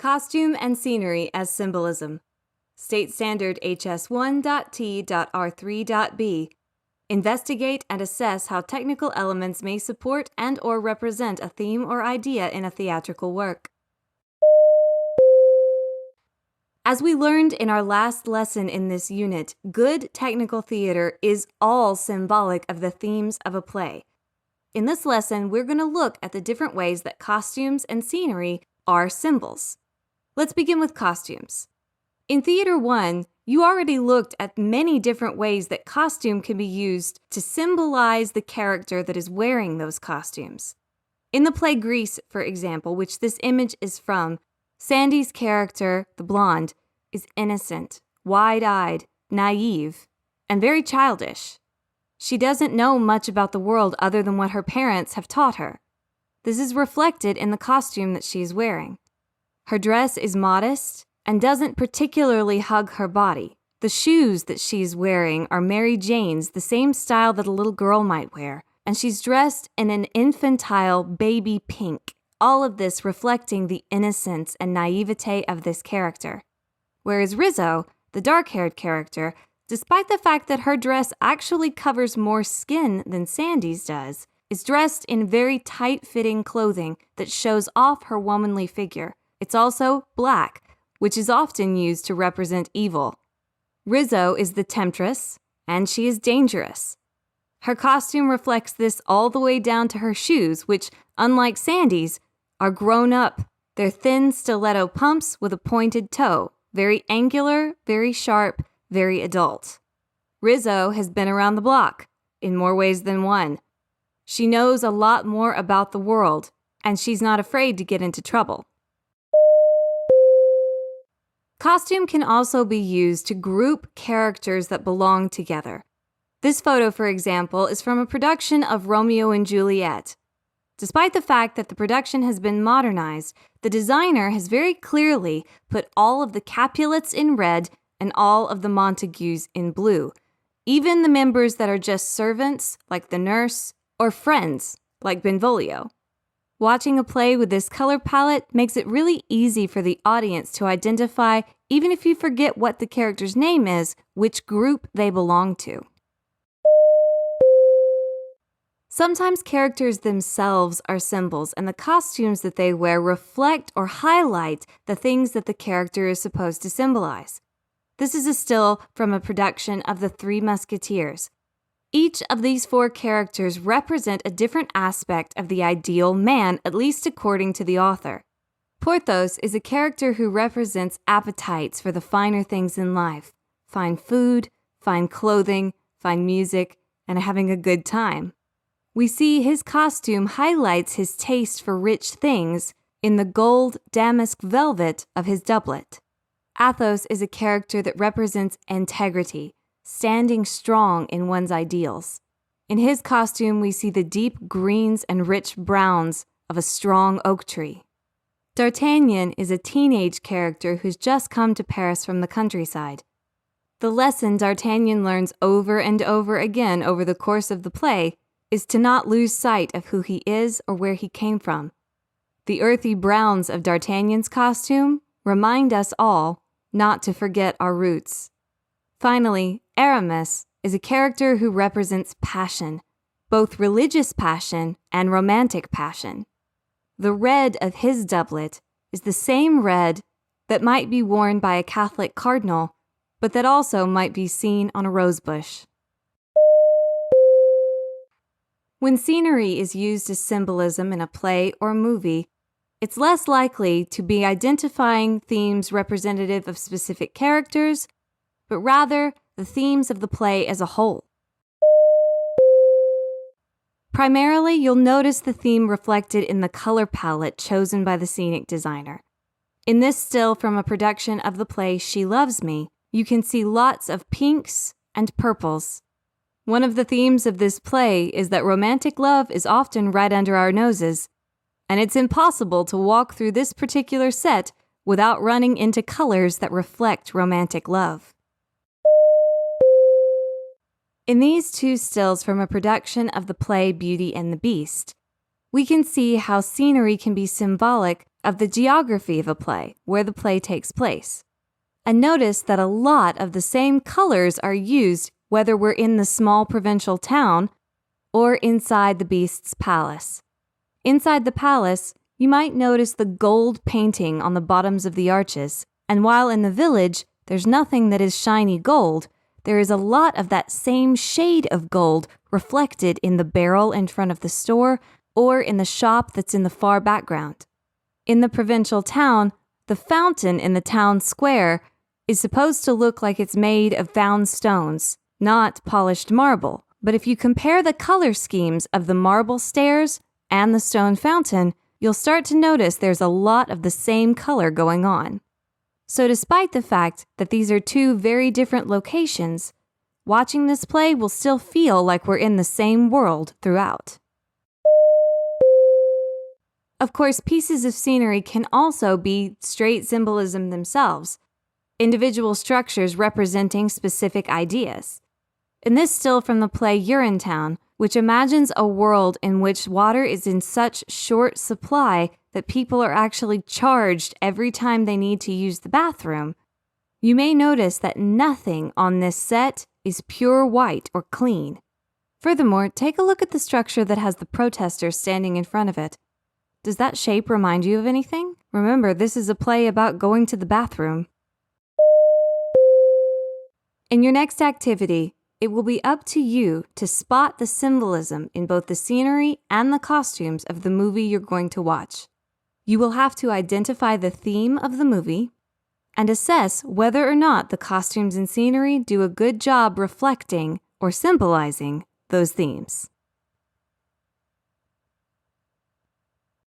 Costume and scenery as symbolism. State Standard HS1.T.R3.B. Investigate and assess how technical elements may support and/or represent a theme or idea in a theatrical work. As we learned in our last lesson in this unit, good technical theater is all symbolic of the themes of a play. In this lesson, we're going to look at the different ways that costumes and scenery are symbols. Let's begin with costumes. In Theater 1, you already looked at many different ways that costume can be used to symbolize the character that is wearing those costumes. In the play Grease, for example, which this image is from, Sandy's character, the blonde, is innocent, wide-eyed, naive, and very childish. She doesn't know much about the world other than what her parents have taught her. This is reflected in the costume that she is wearing. Her dress is modest and doesn't particularly hug her body. The shoes that she's wearing are Mary Jane's, the same style that a little girl might wear, and she's dressed in an infantile baby pink, all of this reflecting the innocence and naivete of this character. Whereas Rizzo, the dark-haired character, despite the fact that her dress actually covers more skin than Sandy's does, is dressed in very tight-fitting clothing that shows off her womanly figure. It's also black, which is often used to represent evil. Rizzo is the temptress, and she is dangerous. Her costume reflects this all the way down to her shoes, which, unlike Sandy's, are grown up. They're thin stiletto pumps with a pointed toe, very angular, very sharp, very adult. Rizzo has been around the block, in more ways than one. She knows a lot more about the world, and she's not afraid to get into trouble. Costume can also be used to group characters that belong together. This photo, for example, is from a production of Romeo and Juliet. Despite the fact that the production has been modernized, the designer has very clearly put all of the Capulets in red and all of the Montagues in blue, even the members that are just servants, like the nurse, or friends, like Benvolio. Watching a play with this color palette makes it really easy for the audience to identify, even if you forget what the character's name is, which group they belong to. Sometimes characters themselves are symbols, and the costumes that they wear reflect or highlight the things that the character is supposed to symbolize. This is a still from a production of The Three Musketeers. Each of these four characters represent a different aspect of the ideal man, at least according to the author. Porthos is a character who represents appetites for the finer things in life: fine food, fine clothing, fine music, and having a good time. We see his costume highlights his taste for rich things in the gold damask velvet of his doublet. Athos is a character that represents integrity, standing strong in one's ideals. In his costume, we see the deep greens and rich browns of a strong oak tree. D'Artagnan is a teenage character who's just come to Paris from the countryside. The lesson D'Artagnan learns over and over again over the course of the play is to not lose sight of who he is or where he came from. The earthy browns of D'Artagnan's costume remind us all not to forget our roots. Finally, Aramis is a character who represents passion, both religious passion and romantic passion. The red of his doublet is the same red that might be worn by a Catholic cardinal, but that also might be seen on a rosebush. When scenery is used as symbolism in a play or movie, it's less likely to be identifying themes representative of specific characters, but rather the themes of the play as a whole. Primarily, you'll notice the theme reflected in the color palette chosen by the scenic designer. In this still from a production of the play She Loves Me, you can see lots of pinks and purples. One of the themes of this play is that romantic love is often right under our noses, and it's impossible to walk through this particular set without running into colors that reflect romantic love. In these two stills from a production of the play Beauty and the Beast, we can see how scenery can be symbolic of the geography of a play, where the play takes place. And notice that a lot of the same colors are used whether we're in the small provincial town or inside the beast's palace. Inside the palace, you might notice the gold painting on the bottoms of the arches, and while in the village, there's nothing that is shiny gold, there is a lot of that same shade of gold reflected in the barrel in front of the store or in the shop that's in the far background. In the provincial town, the fountain in the town square is supposed to look like it's made of found stones, not polished marble. But if you compare the color schemes of the marble stairs and the stone fountain, you'll start to notice there's a lot of the same color going on. So despite the fact that these are two very different locations, watching this play will still feel like we're in the same world throughout. Of course, pieces of scenery can also be straight symbolism themselves, individual structures representing specific ideas. In this still from the play Urinetown, which imagines a world in which water is in such short supply that people are actually charged every time they need to use the bathroom, you may notice that nothing on this set is pure white or clean. Furthermore, take a look at the structure that has the protesters standing in front of it. Does that shape remind you of anything? Remember, this is a play about going to the bathroom. In your next activity, it will be up to you to spot the symbolism in both the scenery and the costumes of the movie you're going to watch. You will have to identify the theme of the movie and assess whether or not the costumes and scenery do a good job reflecting or symbolizing those themes.